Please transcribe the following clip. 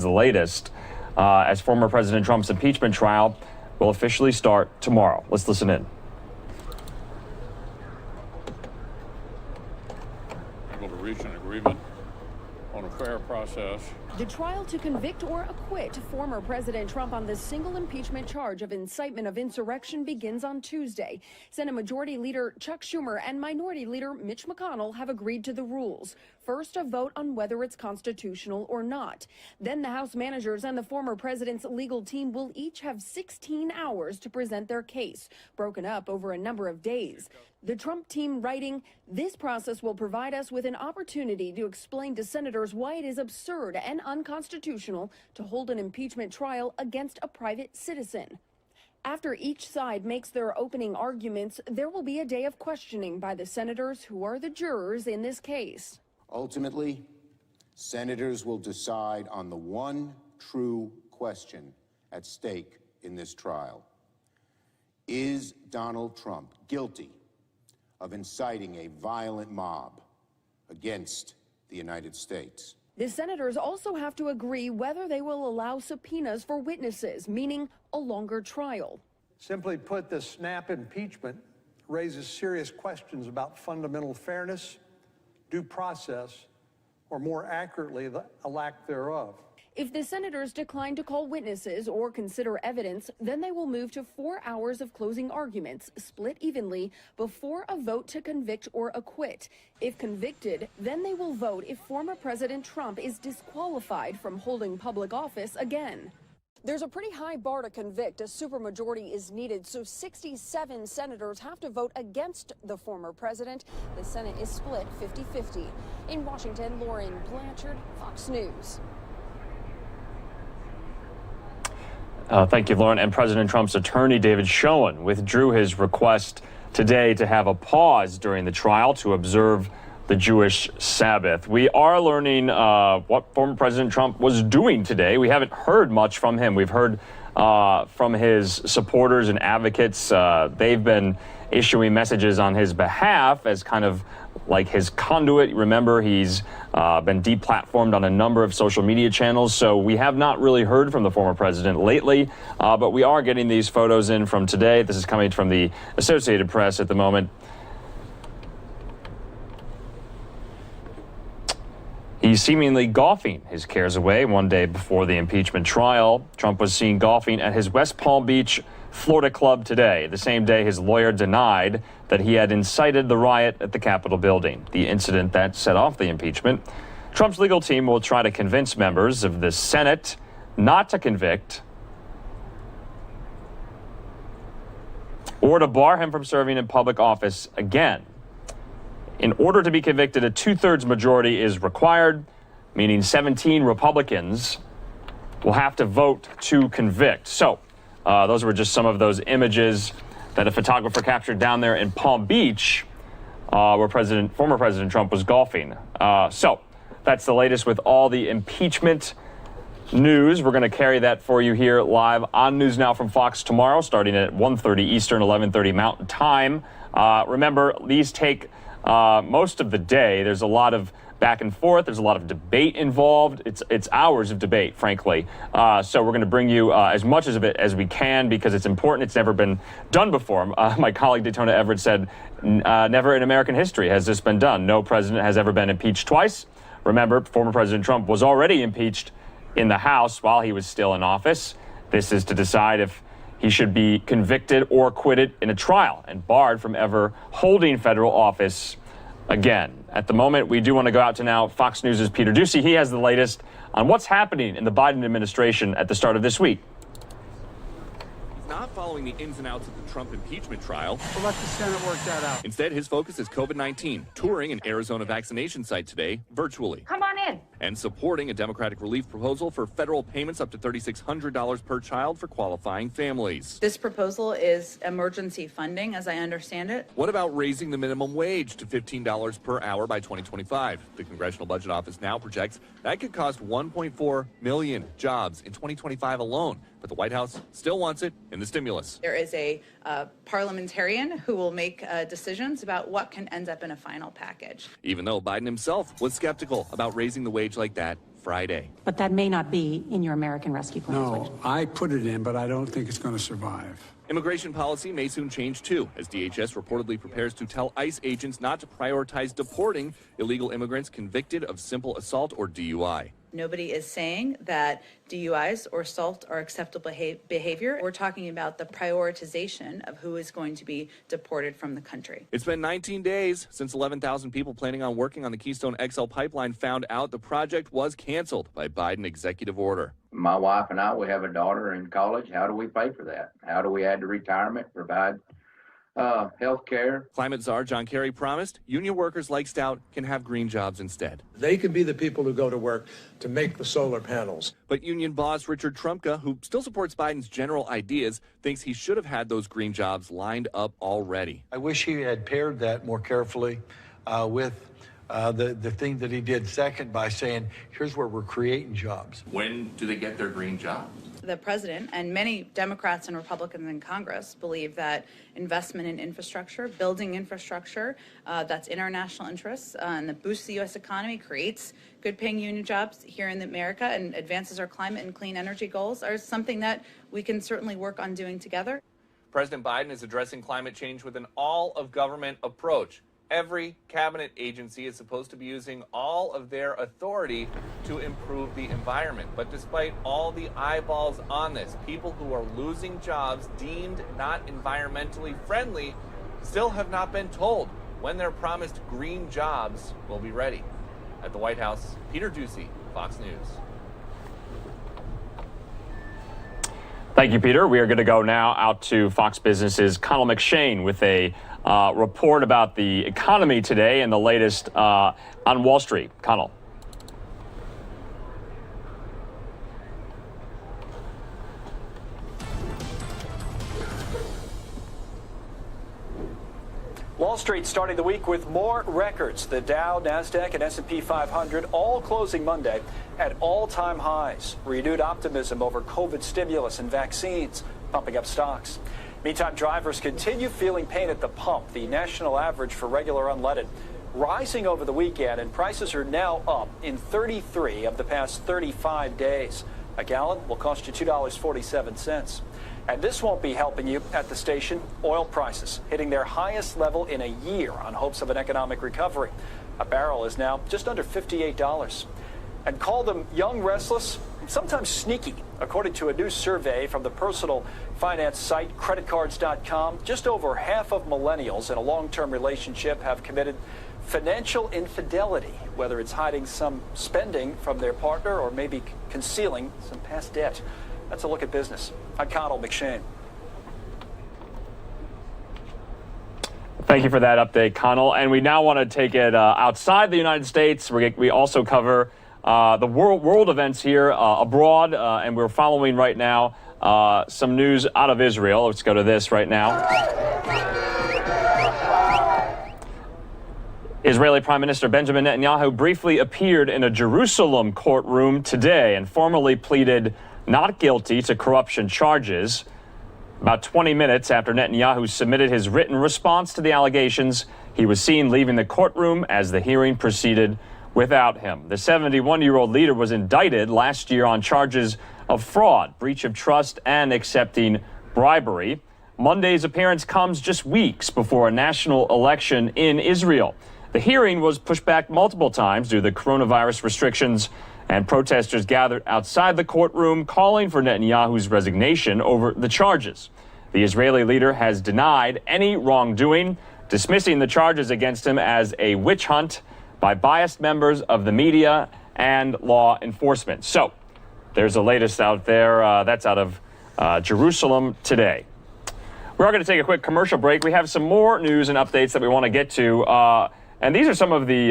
The latest as former President Trump's impeachment trial will officially start tomorrow. Let's listen in. Able to reach an agreement on a fair process. The trial to convict or acquit former President Trump on the single impeachment charge of incitement of insurrection begins on Tuesday. Senate Majority Leader Chuck Schumer and Minority Leader Mitch McConnell have agreed to the rules. First, a vote on whether it's constitutional or not. Then the House managers and the former president's legal team will each have 16 hours to present their case, broken up over a number of days. The Trump team writing, "This process will provide us with an opportunity to explain to senators why it is absurd and unconstitutional to hold an impeachment trial against a private citizen." After each side makes their opening arguments, there will be a day of questioning by the senators who are the jurors in this case. Ultimately, senators will decide on the one true question at stake in this trial. Is Donald Trump guilty of inciting a violent mob against the United States? The senators also have to agree whether they will allow subpoenas for witnesses, meaning a longer trial. Simply put, the snap impeachment raises serious questions about fundamental fairness, due process, or more accurately, a lack thereof. If the senators decline to call witnesses or consider evidence, then they will move to 4 hours of closing arguments, split evenly, before a vote to convict or acquit. If convicted, then they will vote if former President Trump is disqualified from holding public office again. There's a pretty high bar to convict. A supermajority is needed, so 67 senators have to vote against the former president. The Senate is split 50-50. In Washington, Lauren Blanchard, Fox News. Thank you, Lauren. And President Trump's attorney, David Schoen, withdrew his request today to have a pause during the trial to observe the Jewish Sabbath. We are learning what former President Trump was doing today. We haven't heard much from him. We've heard from his supporters and advocates. They've been issuing messages on his behalf as kind of like his conduit. Remember, he's been deplatformed on a number of social media channels, so we have not really heard from the former president lately, but we are getting these photos in from today. This is coming from the Associated Press at the moment. He's seemingly golfing his cares away one day before the impeachment trial. Trump was seen golfing at his West Palm Beach, Florida club today, the same day his lawyer denied that he had incited the riot at the Capitol building, the incident that set off the impeachment. Trump's legal team will try to convince members of the Senate not to convict or to bar him from serving in public office again. In order to be convicted, a 2/3 majority is required, meaning 17 Republicans will have to vote to convict. So those were just some of those images that a photographer captured down there in Palm Beach, where former President Trump was golfing. So that's the latest with all the impeachment news. We're going to carry that for you here live on NewsNOW from Fox tomorrow, starting at 1:30 Eastern, 11:30 Mountain Time. Remember, these take most of the day. There's a lot of back and forth. There's a lot of debate involved. It's hours of debate, frankly. So we're going to bring you as much of it as we can because it's important. It's never been done before. My colleague Daytona Everett said, never in American history has this been done. No president has ever been impeached twice. Remember, former President Trump was already impeached in the House while he was still in office. This is to decide if he should be convicted or acquitted in a trial and barred from ever holding federal office again. At the moment, we do want to go out to now Fox News' Peter Doocy. He has the latest on what's happening in the Biden administration at the start of this week. Not following the ins and outs of the Trump impeachment trial. We'll let the Senate work that out. Instead, his focus is COVID-19, touring an Arizona vaccination site today virtually. Come on in. And supporting a Democratic relief proposal for federal payments up to $3,600 per child for qualifying families. This proposal is emergency funding, as I understand it. What about raising the minimum wage to $15 per hour by 2025? The Congressional Budget Office now projects that could cost 1.4 million jobs in 2025 alone. But the White House still wants it in the stimulus. There is a parliamentarian who will make decisions about what can end up in a final package. Even though Biden himself was skeptical about raising the wage like that Friday. But that may not be in your American Rescue Plan. No, I put it in, but I don't think it's going to survive. Immigration policy may soon change, too, as DHS reportedly prepares to tell ICE agents not to prioritize deporting illegal immigrants convicted of simple assault or DUI. Nobody is saying that DUIs or assault are acceptable behavior. We're talking about the prioritization of who is going to be deported from the country. It's been 19 days since 11,000 people planning on working on the Keystone XL pipeline found out the project was canceled by Biden executive order. My wife and I, we have a daughter in college. How do we pay for that? How do we add to retirement, provide health care? Climate czar John Kerry promised union workers like Stout can have green jobs instead. They can be the people who go to work to make the solar panels. But union boss Richard Trumka, who still supports Biden's general ideas, thinks he should have had those green jobs lined up already. I wish he had paired that more carefully with the thing that he did second by saying, here's where we're creating jobs. When do they get their green jobs? The president and many Democrats and Republicans in Congress believe that investment in infrastructure, building infrastructure that's in our national interests and that boosts the U.S. economy, creates good-paying union jobs here in America and advances our climate and clean energy goals are something that we can certainly work on doing together. President Biden is addressing climate change with an all-of-government approach. Every cabinet agency is supposed to be using all of their authority to improve the environment. But despite all the eyeballs on this, people who are losing jobs deemed not environmentally friendly still have not been told when their promised green jobs will be ready. At the White House, Peter Ducey, Fox News. Thank you, Peter. We are going to go now out to Fox Business's Connell McShane with a report about the economy today and the latest on Wall Street. Connell. Wall Street starting the week with more records. The Dow, NASDAQ, and S&P 500 all closing Monday at all-time highs. Renewed optimism over COVID stimulus and vaccines pumping up stocks. Meantime, drivers continue feeling pain at the pump. The national average for regular unleaded rising over the weekend, and prices are now up in 33 of the past 35 days. A gallon will cost you $2.47. And this won't be helping you at the station. Oil prices hitting their highest level in a year on hopes of an economic recovery. A barrel is now just under $58. And call them young, restless, sometimes sneaky. According to a new survey from the personal finance site creditcards.com, just over half of millennials in a long-term relationship have committed financial infidelity, whether it's hiding some spending from their partner or maybe concealing some past debt. That's a look at business. I'm Connell McShane. Thank you for that update, Connell. And we now want to take it outside the United States. We also cover the world events here abroad, and we're following right now some news out of Israel. Let's go to this right now. Israeli Prime Minister Benjamin Netanyahu briefly appeared in a Jerusalem courtroom today and formally pleaded not guilty to corruption charges. About 20 minutes after Netanyahu submitted his written response to the allegations, he was seen leaving the courtroom as the hearing proceeded without him. The 71-year-old leader was indicted last year on charges of fraud, breach of trust, and accepting bribery. Monday's appearance comes just weeks before a national election in Israel. The hearing was pushed back multiple times due to the coronavirus restrictions, and protesters gathered outside the courtroom calling for Netanyahu's resignation over the charges. The Israeli leader has denied any wrongdoing, dismissing the charges against him as a witch hunt by biased members of the media and law enforcement. So there's the latest out there. That's out of Jerusalem today. We are going to take a quick commercial break. We have some more news and updates that we want to get to. And these are some of the